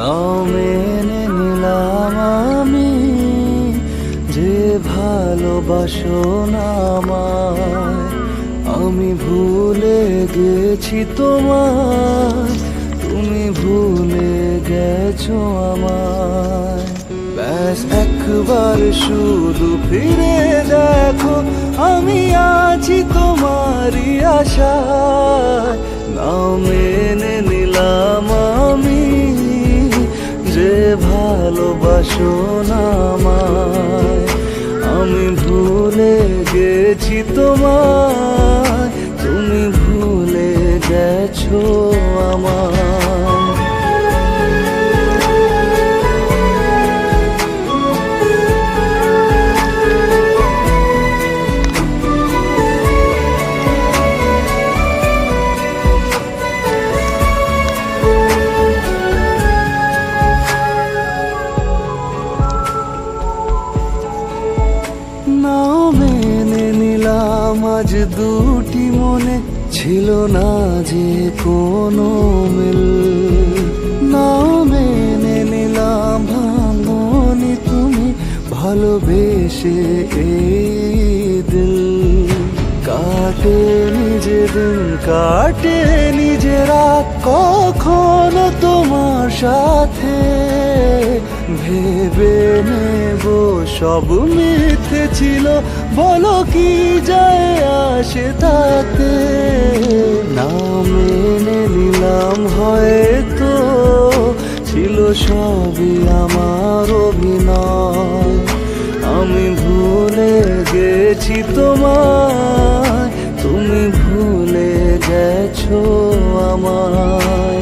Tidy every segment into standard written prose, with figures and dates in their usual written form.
নাও মেনে নিলাম আমি যে ভালোবাসো না আমায়। আমি ভুলে গেছি তোমায়, তুমি ভুলে গেছো আমায়। ব্যাস একবার শুধু ফিরে দেখো, আমি আছি তোমারই আশায়। নাও মেনে নিলাম আমি যে ভালোবাসো না আমায়। আমি ভুলে গেছি তোমায়, তুমি ভুলে গেছো আমায়। নাও মেনে নিলাম আজ দুটি মনে ছিল না যে কোনো মিল। নাও মেনে নিলাম ভাঙনি তুমি ভালোবেসে এই দিল। কাটে নিজে দিন কাটে নিজে রাত কখনো তোমার সাথে। ভেবে নেব সব মিথ্যে ছিল, বলো কি যায় আসে তাতে। নাও মেনে নিলাম হয়তো ছিল সবই আমার অভিনয়। আমি ভুলে গেছি তোমায়, তুমি ভুলে গেছো আমায়।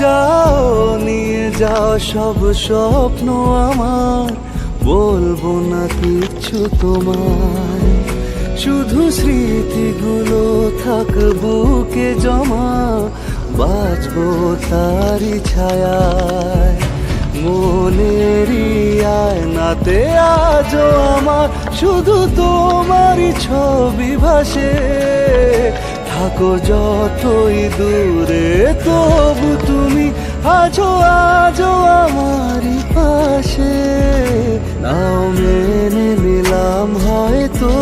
যাও নিয়ে যাও সব স্বপ্ন আমার, বলবো না কিচ্ছু তোমায়। শুধু স্মৃতিগুলো থাক বুকে জমা, বাঁচবো তারি ছায়ায়। মনেরই আয়নাতে আজও আমার শুধু তোমারই ছবি ভাসে। থাকো যতই দূরে তবু তুমি আজও আজও আমারই পাশে। নাও মেনে নিলাম হয়তো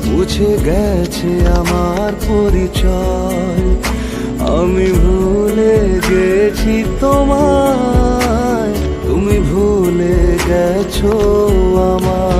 মুছে গেছে আমার পরিচয়। আমি ভুলে গেছি তোমায়, তুমি ভুলে গেছো আমায়।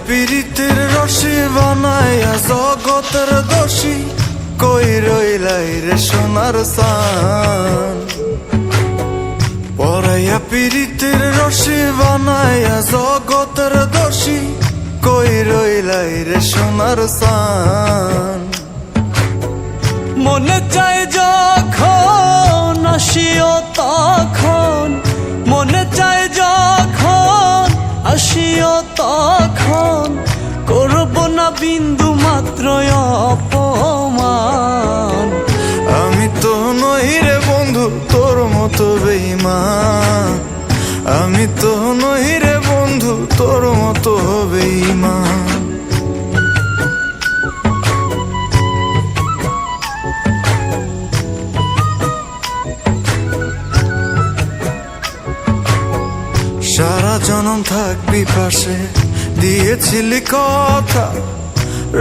পীড়িতের রশি বানায়া জগতের দোষী, কই রইলাই রে সোনার সান। পরাইয়া পীড়িতের রশি বানায়া জগতের দোষী, কই রইলাই রে সোনার সান। মনে চায় যখন আসিও তখন, মনে চায় যখন আসিও তখন, করব না বিন্দু মাত্র অপমান। আমি তো নই রে বন্ধু তোর মতো বেঈমান, আমি তো নই রে বন্ধু তোর মতো বেঈমান। সারা জনম থাকবি পাশে দিয়েছিলি কথা,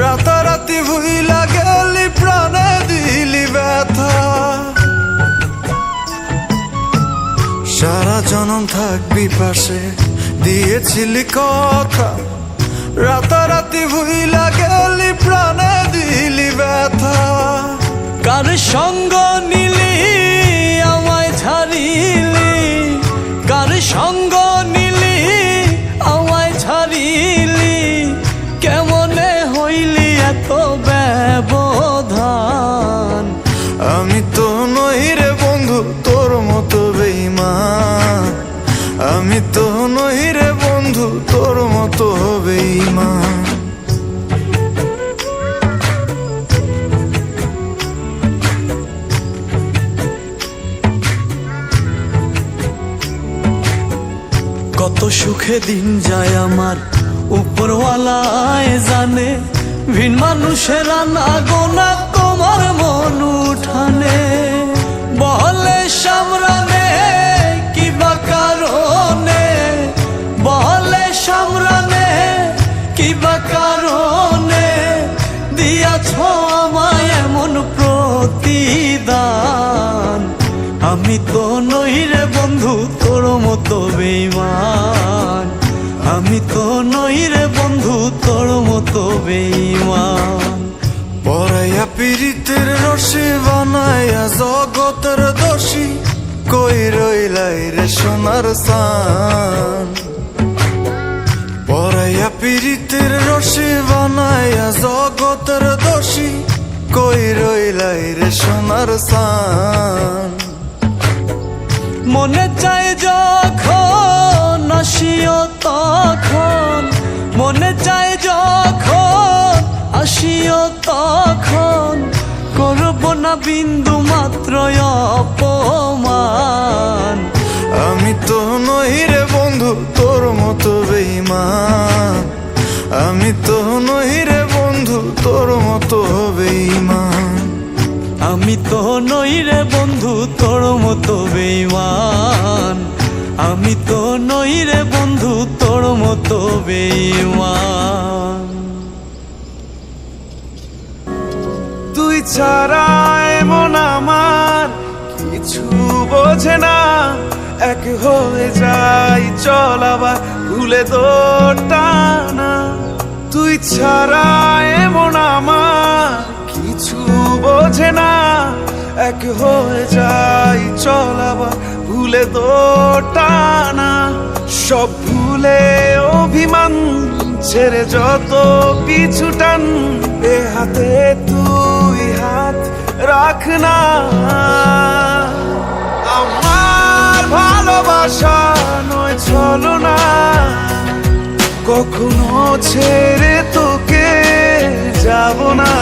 রাতারাতি ভুইলা গেলি প্রাণে দিলি ব্যথা। সারা জনম থাকবি পাশে দিয়েছিলি কথা, রাতারাতি ভুইলা গেলি প্রাণে দিলি ব্যথা। কার সঙ্গ নিলি আমায় ছাড়িলি, কার সঙ্গ নিলি আমায় ছাড়িলি, কেমনে হইলি এত ব্যবধান। আমি তো নই রে বন্ধু তোর মতো বেঈমান, আমি তো নই রে বন্ধু তোর মতো বেঈমান। কত সুখে দিন যায় আমার উপরওয়ালায় জানে, ভিন মানুষেরা না গোনা তোমার মন উঠানে। বলে সামরানে কিবা কারণে, বলে সামরানে কিবা কারণে, দিয়াছ আমায় এমন প্রতিদান। আমি তো নই রে বন্ধু তোর মতো বেঈমান, আমি তো নই রে বন্ধু তোর মতো বেঈমান। পরাইয়া পীড়িতের রশি বানাইয়া জগতের দোষী, কই রইলাই রে সোনার সান। পরাইয়া পীড়িতের রশি বানাইয়া জগতের দোষী, কই রইলাই রে সোনার সান। মনে চায় যখন আসিও তখন, মনে চায় যখন আসিও তখন, করব না বিন্দু মাত্র অপমান। আমি তো নই রে বন্ধু তোর মতো বেঈমান, আমি তো নই রে বন্ধু তোর মতো বেঈমান। আমি তো নই রে বন্ধু তোর মতো বেঈমান, আমি তো নই রে বন্ধু তোর মতো বেঈমান। তুই ছাড়া এমন আমার কিছু বোঝে না, এক হয়ে যাই চল আবার ভুলে দোটানা। তুই ছাড়া এমন আমার কিছু বোঝে না, এক হয়ে যাই চল আবার ভুলে দোটানা। সব ভুলে অভিমান ছেড়ে যত পিছু টান, এ হাতে তুই হাত রাখ না। আমার ভালোবাসা নয় ছলনা, কখনো ছেড়ে তোকে যাব না।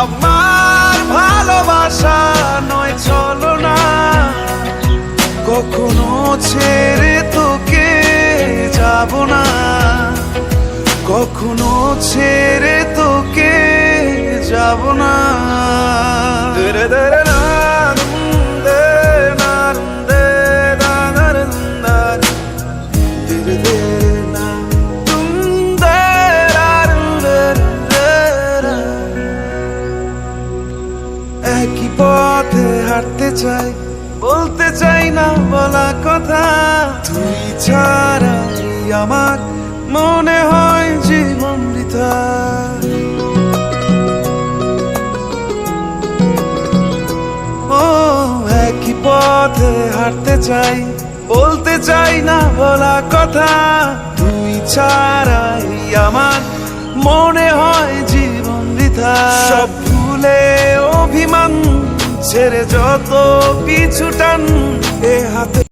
আমার ভালোবাসা নয় ছলনা, কখনো ছেড়ে তোকে যাব না, কখনো ছেড়ে তোকে যাব না। ধীরে ধীরে না দে না দে না না, ধীরে ধীরে না দে না। একই পথে হাঁটতে চাই, বলতে চাই না বলা কথা। তুই ছাড়াই আমার মনে হয় জীবন বৃথা। ও একই পথে হাঁটতে চাই, বলতে চাই না বলা কথা। তুই ছাড়াই আমার মনে হয় জীবন বৃথা। সব ভুলে অভিমান ছেড়ে যত পিছু টান, এ হাতে